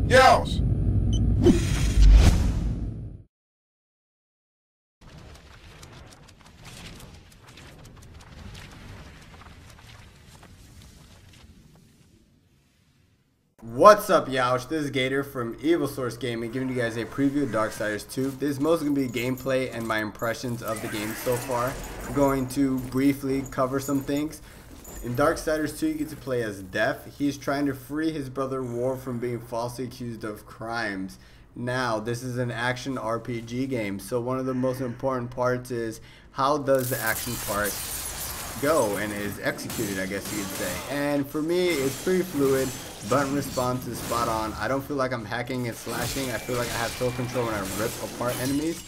Yeousch! What's up, Yeousch? This is Gator from Evil Source Gaming, giving you guys a preview of Darksiders 2. This is mostly going to be gameplay and my impressions of the game so far. I'm going to briefly cover some things. In Darksiders 2, you get to play as Death. He's trying to free his brother War from being falsely accused of crimes. Now, this is an action RPG game, so one of the most important parts is how does the action part go and is executed, I guess you could say. And for me, it's pretty fluid. Button response is spot on. I don't feel like I'm hacking and slashing. I feel like I have full control when I rip apart enemies.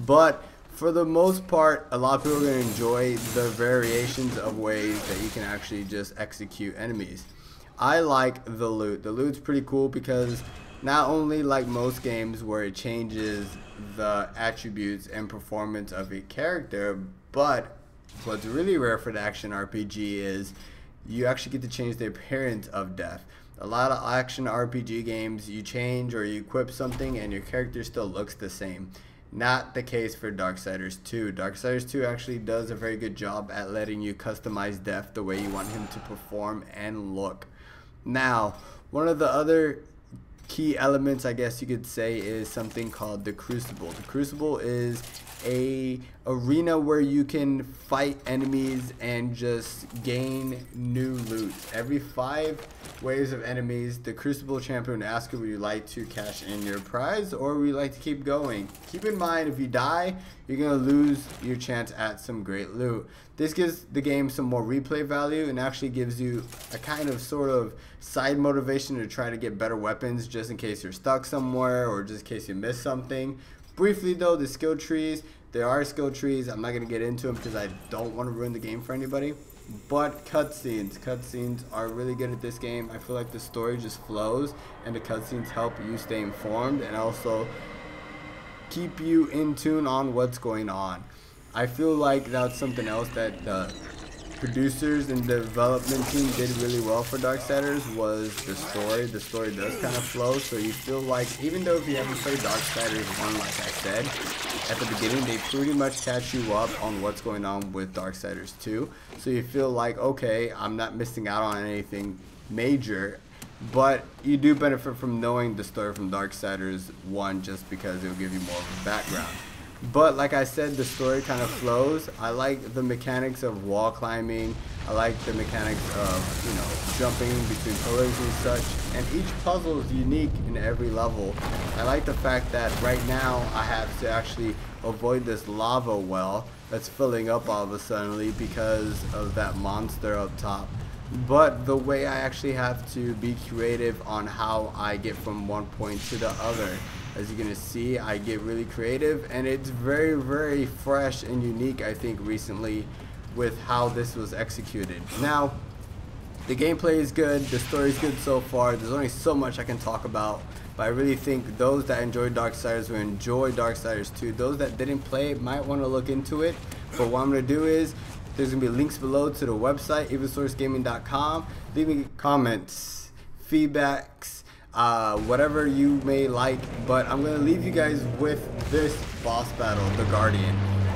But for the most part, a lot of people are going to enjoy the variations of ways that you can actually just execute enemies. I like the loot. The loot's pretty cool because not only like most games where it changes the attributes and performance of a character, but what's really rare for the action RPG is you actually get to change the appearance of Death. A lot of action RPG games, you change or you equip something and your character still looks the same. Not the case for Darksiders 2. Darksiders 2 actually does a very good job at letting you customize Death the way you want him to perform and look. Now, one of the other key elements, I guess you could say, is something called the Crucible. The Crucible is a arena where you can fight enemies and just gain new loot. Every 5 waves of enemies, the Crucible champion asks you, would you like to cash in your prize or would you like to keep going? Keep in mind, if you die, you're going to lose your chance at some great loot. This gives the game some more replay value and actually gives you a kind of sort of side motivation to try to get better weapons just in case you're stuck somewhere or just in case you miss something. Briefly though, the skill trees, there are skill trees. I'm not going to get into them because I don't want to ruin the game for anybody. But cutscenes are really good at this game. I feel like the story just flows and the cutscenes help you stay informed and also keep you in tune on what's going on. I feel like that's something else that the producers and the development team did really well for Darksiders was the story. The story does kind of flow, so you feel like, even though if you haven't played Darksiders 1, like I said, at the beginning they pretty much catch you up on what's going on with Darksiders 2. So you feel like, okay, I'm not missing out on anything major, but you do benefit from knowing the story from Darksiders 1 just because it will give you more of a background. But like I said, the story kind of flows. I like the mechanics of wall climbing. I like the mechanics of, you know, jumping between pillars and such. And each puzzle is unique in every level. I like the fact that right now I have to actually avoid this lava well that's filling up all of a sudden because of that monster up top. But the way I actually have to be creative on how I get from one point to the other. As you're gonna see, I get really creative and it's very, very fresh and unique, I think, recently with how this was executed. Now, the gameplay is good, the story is good so far. There's only so much I can talk about, but I really think those that enjoyed Darksiders will enjoy Darksiders 2. Those that didn't play it might want to look into it, but what I'm gonna do is there's gonna be links below to the website, evilsourcegaming.com. Leave me comments, feedbacks, whatever you may like, but I'm gonna leave you guys with this boss battle, the Guardian.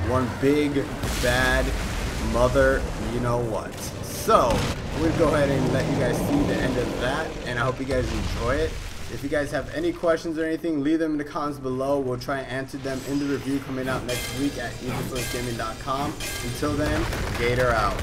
One big bad mother, you know what. So I'm gonna go ahead and let you guys see the end of that, and I hope you guys enjoy it. If you guys have any questions or anything, leave them in the comments below. We'll try and answer them in the review coming out next week at evilsourcegaming.com. Until then, Gator out.